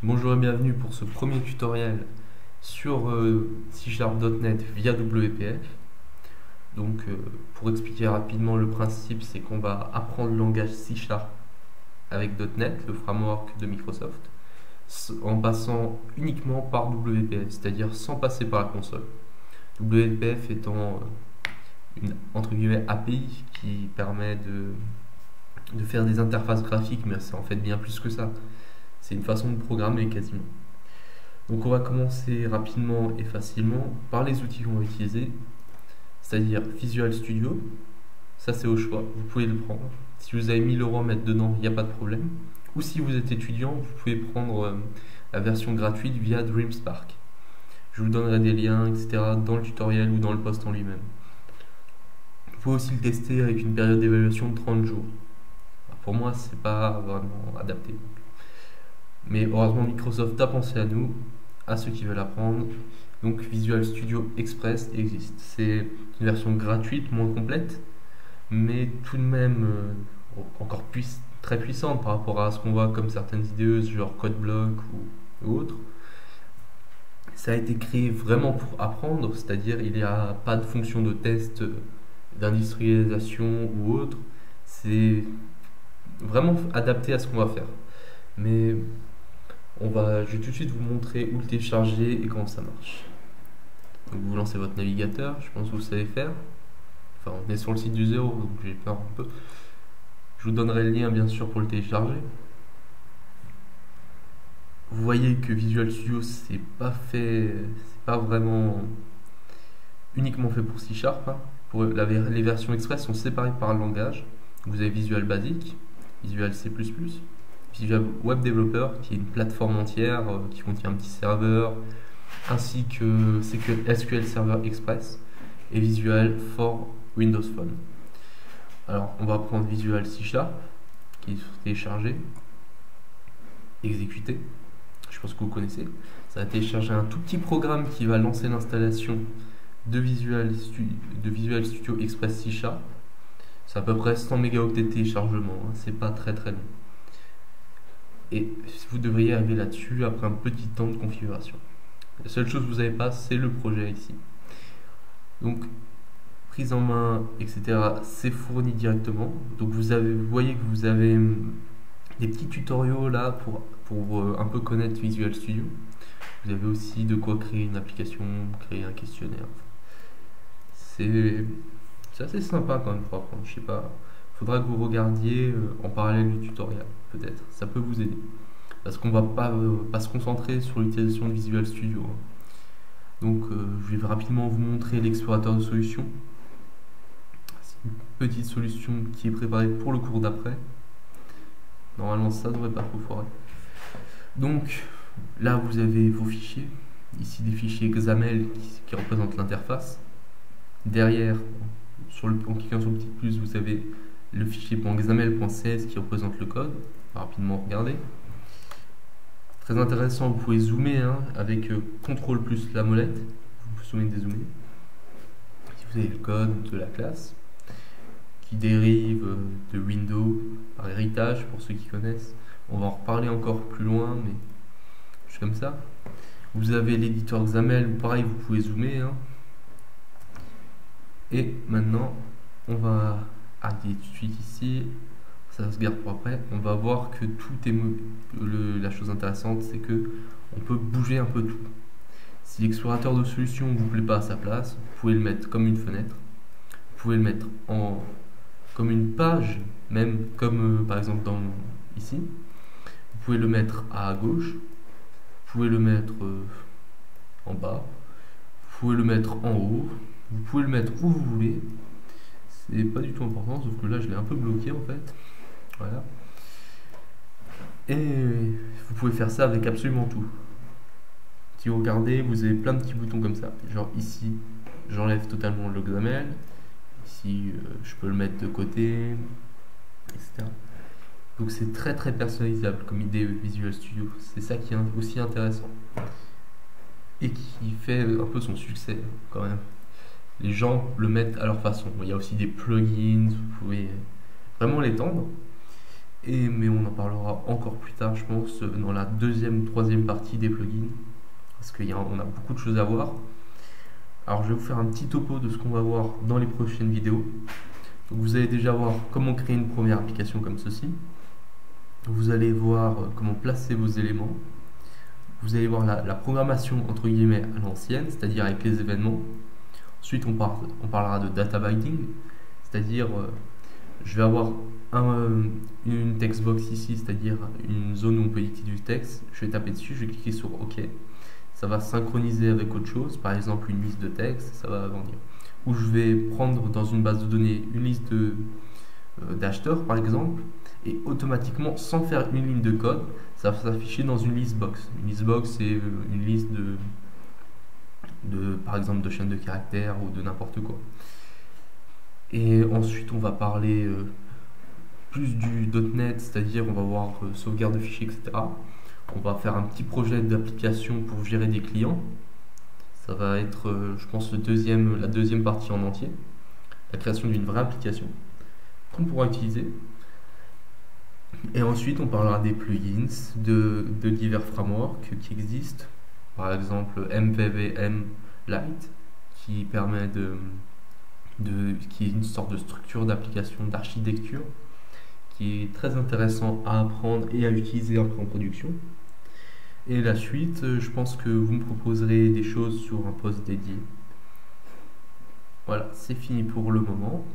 Bonjour et bienvenue pour ce premier tutoriel sur C#.net via WPF. Donc pour expliquer rapidement le principe, c'est qu'on va apprendre le langage C# avec .NET, le framework de Microsoft, en passant uniquement par WPF, c'est-à-dire sans passer par la console. WPF étant une entre guillemets API qui permet de faire des interfaces graphiques, mais c'est en fait bien plus que ça. C'est une façon de programmer quasiment. Donc on va commencer rapidement et facilement par les outils qu'on va utiliser, c'est-à-dire Visual Studio. Ça c'est au choix, vous pouvez le prendre. Si vous avez 1000 € à mettre dedans, il n'y a pas de problème. Ou si vous êtes étudiant, vous pouvez prendre la version gratuite via DreamSpark. Je vous donnerai des liens, etc. dans le tutoriel ou dans le post en lui-même. Vous pouvez aussi le tester avec une période d'évaluation de 30 jours. Pour moi, c'est pas vraiment adapté. Mais heureusement, Microsoft a pensé à nous, à ceux qui veulent apprendre. Donc Visual Studio Express existe. C'est une version gratuite, moins complète, mais tout de même encore très puissante par rapport à ce qu'on voit comme certaines IDE, genre CodeBlock ou autres. Ça a été créé vraiment pour apprendre, c'est-à-dire il n'y a pas de fonction de test, d'industrialisation ou autre. C'est vraiment adapté à ce qu'on va faire. Mais je vais tout de suite vous montrer où le télécharger et comment ça marche. Donc vous lancez votre navigateur, je pense que vous savez faire. Enfin, on est sur le site du 0, donc j'ai peur un peu. Je vous donnerai le lien bien sûr pour le télécharger. Vous voyez que Visual Studio c'est pas vraiment uniquement fait pour C#. Les versions Express sont séparées par langage. Vous avez Visual Basic, Visual C++, Visual Web Developer qui est une plateforme entière qui contient un petit serveur ainsi que SQL Server Express et Visual for Windows Phone. Alors on va prendre Visual C# qui est téléchargé, exécuter. Je pense que vous connaissez. Ça va télécharger un tout petit programme qui va lancer l'installation de Visual Studio Express C#. C'est à peu près 100 mégaoctets de téléchargement, hein. C'est pas très long. Et vous devriez arriver là-dessus après un petit temps de configuration. La seule chose que vous n'avez pas, c'est le projet ici. Donc, prise en main, etc., c'est fourni directement. Donc, vous voyez que vous avez des petits tutoriaux là pour un peu connaître Visual Studio. Vous avez aussi de quoi créer une application, créer un questionnaire. C'est assez sympa quand même pour apprendre. Je sais pas. Faudra que vous regardiez en parallèle du tutoriel, peut-être. Ça peut vous aider. Parce qu'on va pas se concentrer sur l'utilisation de Visual Studio. Donc, je vais rapidement vous montrer l'explorateur de solutions. C'est une petite solution qui est préparée pour le cours d'après. Normalement, ça devrait pas trop foirer. Donc, là, vous avez vos fichiers. Ici, des fichiers XAML qui représentent l'interface. Derrière, en cliquant sur le petit plus, vous avez le fichier .xaml.cs qui représente le code. On va rapidement regarder. Très intéressant, vous pouvez zoomer avec CTRL plus la molette. Vous pouvez zoomer et dézoomer. Ici, vous avez le code de la classe qui dérive de Windows par héritage pour ceux qui connaissent. On va en reparler encore plus loin, mais juste comme ça. Vous avez l'éditeur XAML, pareil, vous pouvez zoomer. Et maintenant, on va arrêter tout de suite ici. Ça se garde pour après. On va voir que tout est la chose intéressante, c'est que on peut bouger un peu tout. Si l'explorateur de solutions ne vous plaît pas à sa place, vous pouvez le mettre comme une fenêtre. Vous pouvez le mettre comme une page, même comme par exemple ici. Vous pouvez le mettre à gauche. Vous pouvez le mettre en bas. Vous pouvez le mettre en haut. Vous pouvez le mettre où vous voulez. C'est pas du tout important, sauf que là je l'ai un peu bloqué en fait. Voilà. Et vous pouvez faire ça avec absolument tout. Si vous regardez, vous avez plein de petits boutons comme ça. Genre ici, j'enlève totalement le XAML. Ici, je peux le mettre de côté, etc. Donc c'est très personnalisable comme idée Visual Studio. C'est ça qui est aussi intéressant. Et qui fait un peu son succès quand même. Les gens le mettent à leur façon. Il y a aussi des plugins, vous pouvez vraiment l'étendre. Mais on en parlera encore plus tard, je pense, dans la deuxième, troisième partie des plugins, parce qu'on a beaucoup de choses à voir. Alors je vais vous faire un petit topo de ce qu'on va voir dans les prochaines vidéos. Donc vous allez déjà voir comment créer une première application comme ceci. Vous allez voir comment placer vos éléments. Vous allez voir la programmation entre guillemets à l'ancienne, c'est-à-dire avec les événements. Ensuite on parlera de data binding, c'est-à-dire je vais avoir une textbox ici, c'est-à-dire une zone où on peut éditer du texte. Je vais taper dessus, je vais cliquer sur OK. Ça va synchroniser avec autre chose, par exemple une liste de texte, ça va agrandir. Ou je vais prendre dans une base de données une liste d'acheteurs par exemple, et automatiquement, sans faire une ligne de code, ça va s'afficher dans une list box. Une list box, c'est une liste par exemple de chaînes de caractères ou de n'importe quoi. Et ensuite, on va parler plus du .NET, c'est-à-dire on va voir sauvegarde de fichiers, etc. On va faire un petit projet d'application pour gérer des clients. Ça va être, je pense, la deuxième partie en entier. La création d'une vraie application qu'on pourra utiliser. Et ensuite, on parlera des plugins, de divers frameworks qui existent. Par exemple, MVVM Lite, qui permet qui est une sorte de structure d'application, d'architecture, qui est très intéressant à apprendre et à utiliser après en production. Et la suite, je pense que vous me proposerez des choses sur un post dédié. Voilà, c'est fini pour le moment.